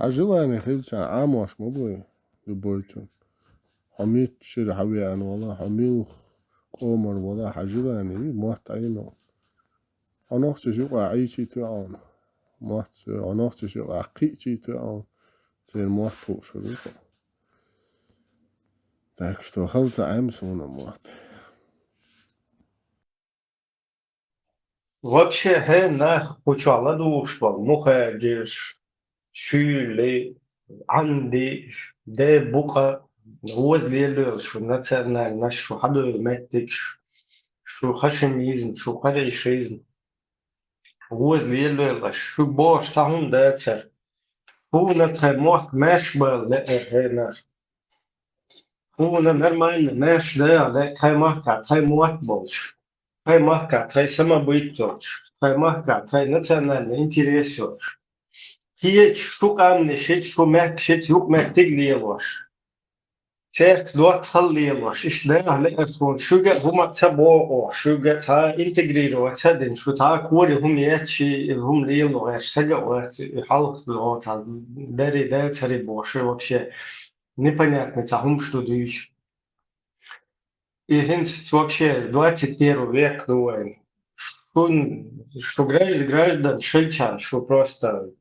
حاجباني خلشان عام واش مبوي لبويتون حميت شير حبيان والله حميو قومر والله حاجباني موت عينو أنوخت شو عيشي تعون موت أنوخت شو عقيتي تعون سير موت توش روكو تاكشتو خلص عام سونا موت Вообще, هنا почала душ был, مخرجش شيلي عندي ده بقى هوز ليل شو نتنا نش شو حد ماتكش شو خشميزم شو قريشيزم هوز ليل شو باش تاهم ده تر هو نتر موت ماش بل لا هنا هو نرمال ماش ده لا كاي مهكا كاي موت بولش كاي مهكا كاي سما بيتوش كاي مهكا كاي نتنا انتريسيوش هي شو قام نشيت شو ماك شيت يوك ماك تقلي يواش سيرت دوت خلي يواش إيش ده على أسون شو جا هما تبوا شو جا تا إنتجريرو وتدين شو تا كوري هم ياتشي هم ليلو غاش سجا وات حلق لو تا داري ده تري بوش вообще непонятно تا что дичь и хинс вообще 21 век ну что граждан шельчан что просто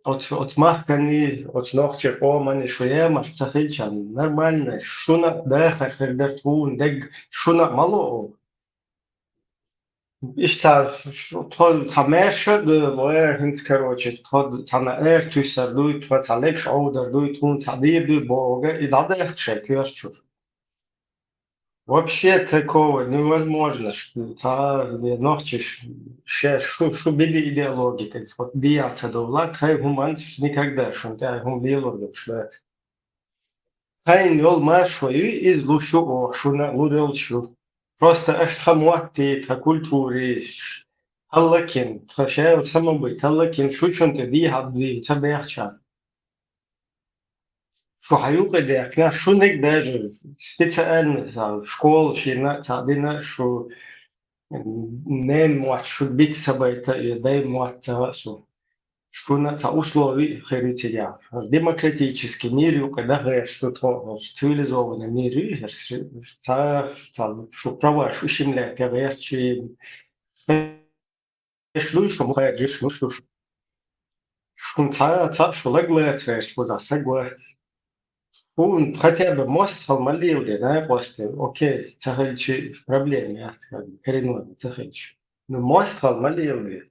от махкани, от ногче помани, що є маш цахильчан, нормально, шуна дехар хердертун, дег шуна мало. İşte şu tameşe de var hins karoçe tana tüser duy talek şauder duy tun tadir duy boga и надо их чекаешь. Вообще такого невозможно, что та ночиш шу били идеологии, так вот биаться до влад, хай гуман никогда, что та гум биологию шлет. Хай нёл машой из лушу о шуна лудел шу. Просто аж хамуатти та культури халлакин, тхашел самобыт, халлакин шучон ты ди хабди табехча. شو حيوقع احنا شو نقدر специально в школу تعبنا شو نيم واحد شو بيكسب يدايم واحد شو نتا условий خارجية демократический мир وكذا غير что то цивилизованный мир شو права شو شملة كغير شيء شو شو مخرج شو تا شو لقلت شو ذا سقوت هو хотя бы мост холмалил, да, просто, окей, цахальчи в проблеме, коренной цахальчи. Но мост холмалил,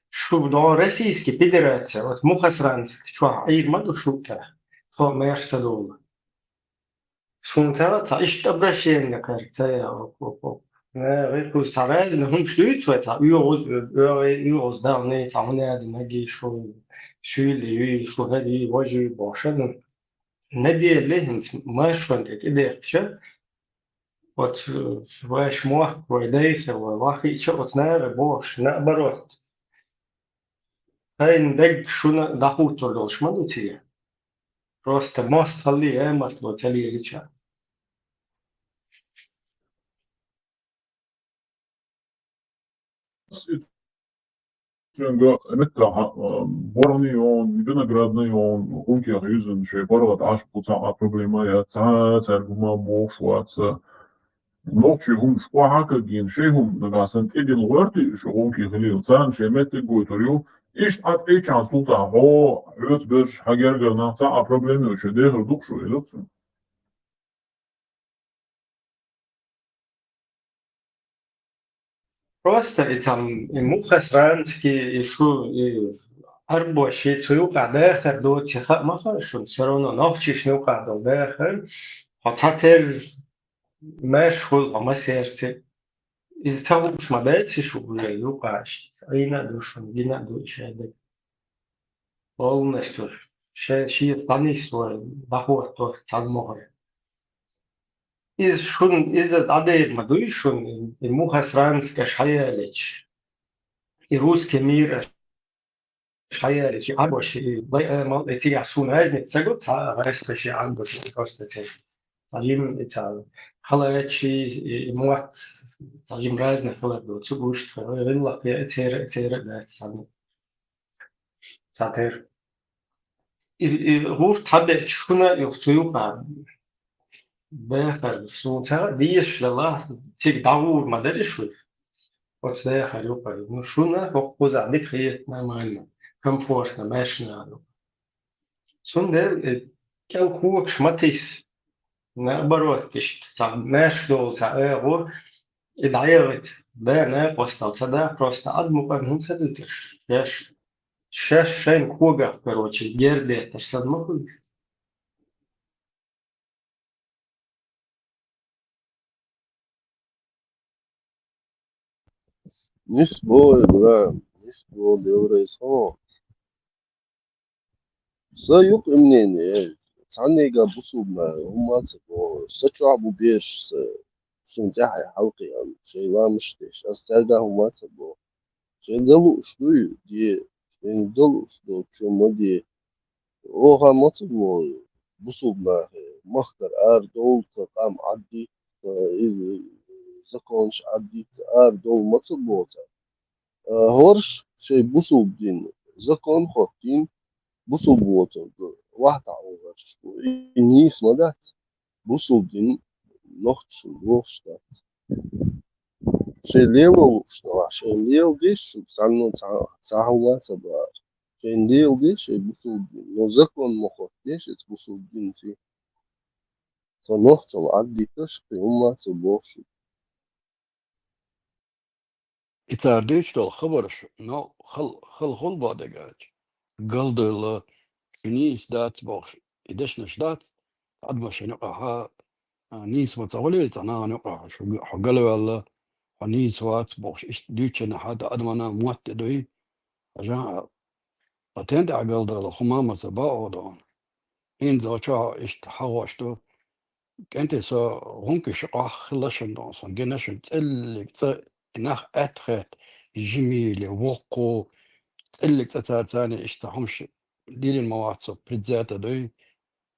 شو بدون российский федерация, вот Мухасранск, شو عير ما دو شو كه، هو ما يشتغلون. شو نتا إيش تبرشين نكرت يا غير تعرض لهم شلوت وتا يوز دارني تعمل هذا نجي شو اللي شو هذه واجي باشن نبي لهم ما شلون تقدر От ваш мох войдейся, вахи че от нера бош, на оборот. Хайн дег шуна дахут тордош мадути. Просто мост халли эмас ло цели рича. مثل بورني on vinogradni on unkia huizen še borlat ashpulsa a problema ja ta serguma mošuaca Novči hum špohaka gin šehum nagasan edil wörti şu unki khalil san şemette goytoriu iş at eçan sulta ho öt bir hager garna sa a problemi şu dehir duk şu elutsun. Просто и там и мухасранский, и шу, и арбоши, туюка дехер, до тиха махашун, все равно новчиш нюка до дехер, хотатер мешхул, а масерти. Из того уж модельти шу, юкаш, айна душун, гина душун, полностью ши станисло доход то цадмогре. Из шун из адеев мадуи шун и мухасранска шаялич и русский мир шаялич абош и мал эти ясун разник цагут а ресташи андос просто те салим это халачи и муат салим разных халабу цугушт рынлах я этер да сам сатер غور تحب شونا يختيوبا بآخر سوتا ديش لله تيك داور ما دارش وش داخل يوبا شونا فوق عندك خيتنا معنا كم فورنا ماشنا سون ده كان كوك شماتيس نا بروتش تاع ناش دول تاع غور إدعيرت بانا قوستا تدا просто адму بان سدتش شاش شاين كوغا короче герде تسمى Nisbo Ibrahim, Nisbo Devreson. Sayuk imneni, tanega busubna, humatbo, sachabu bish, sunjaha halqi am, shay la mushtish, astarda humatbo. Shay dalu shduy, die, shay dalu shdu, chumadi, oha matbo, busubna, مختر دول قام عدي زكونش عدي دول مطلوب هورش شي بوصل دين زكون خوتين بوصل بوتر واحد عوضش إنيس مدات بوصل دين نوختش نوختش شي ليو شي ليو ديش سانو تاهوا تبا شي ليو ديش بوصل دين نو زكون مخوت ديش بوصل دين في فنوختل عدي تشقي هما تبوش İterdiyç dol xabarış. No xıl badegaj. Galdıl finis dat box. İdeşneş dat. Adma şenu aha نيس متولي تنا نقع حقلوا والله نيس وات بوش إيش ديتشنا حتى أدمنا موت دوي عشان بتند عقل ده الخمامة سباعه دون إن زوجها إيش تحوشتو كنت سو هونك شقة خلشن دون صن جنشن تسلك نخ أتخت جميل وقو تسلك تتاتاني إيش تحمش ديل المواتصل بريتزات دوي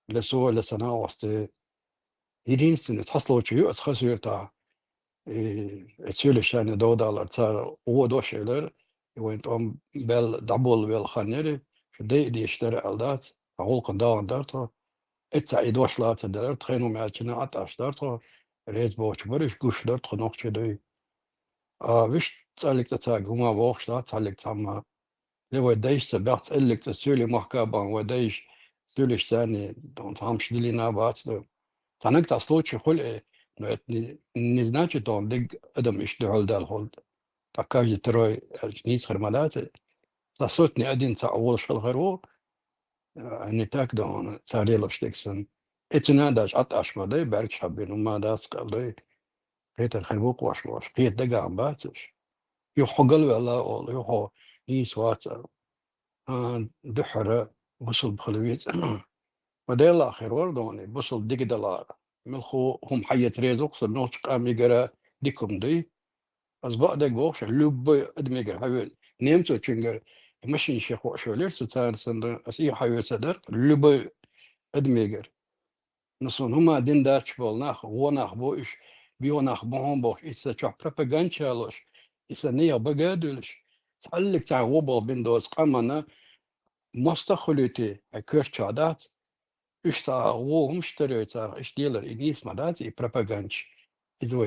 لسوا لسنا وسط يدين سنة تحصلوا شيء أتخسر تاع Natuurlijk zijn er doden oordogsjeler. Je went om bel double wel gaan die sterren al dat. Holken daar en daar. Het zei door laten daar. Het geen om uit je na as daar. Reeds bootje maar is gush daar genoeg je doe. Wist zal ik dat zeggen hoe maar woog staat zal ik dan maar. Je wordt deze dacht eigenlijk dat zullen mag kaban wordt deze zullen zijn dan ham schillen naar wat. Dan ik dat stootje goed. Не значит, он дик Адам اشتغل ده الهول تكاج تروي نيس خرمالات تصوتني أدين تعول شغل غيره يعني تاك دون تاريل اشتكسن اتنا داش عطاش ما داي بارك شابين وما داس قال داي قيت الخنبوق واش قيت دقا عم باتش يحقل ولا أول يحو نيس وات دحرة وصل بخلويت وداي الآخر وردوني وصل دق دلار ملخو هم حية ريزوق صنوش قام يقرا ديكم دي أصبح بوش لب أدمير حيوان نيمتو تشنجر مشي شيخ وشولير ستان سند أسي حيوان صدر لب أدمير نصون هما دين دارش بولناخ وناخ بوش بيوناخ بوهم بوش إسا تشوح بروباغانشالوش إسا نيا بقادلش تعلق تاع غوبل بين دوز قامنا مستخلتي أكيرش عادات إيش تا غو مشتري تا إيش ديلر إنيس مدات بروباغانش إذا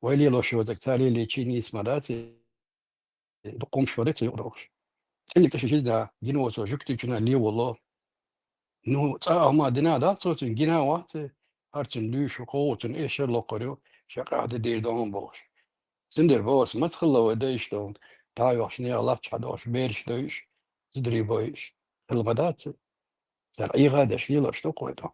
ويليلو شو تكتالي اللي تشينيس مدات بقوم شوارت يقدرش اللي تشجدنا جنوا سوجكتي جنا لي والله نو ما دنا دا صوت جنا وقت هرتن ليش وقوتن ايش اللي قريو شقاعد دير دون بوش سندر بوس ما تخلى ودايش دون تايو شني الله تشدوش بيرش دويش تدري بويش المدات زر اي غاده شيلا شتو قويتو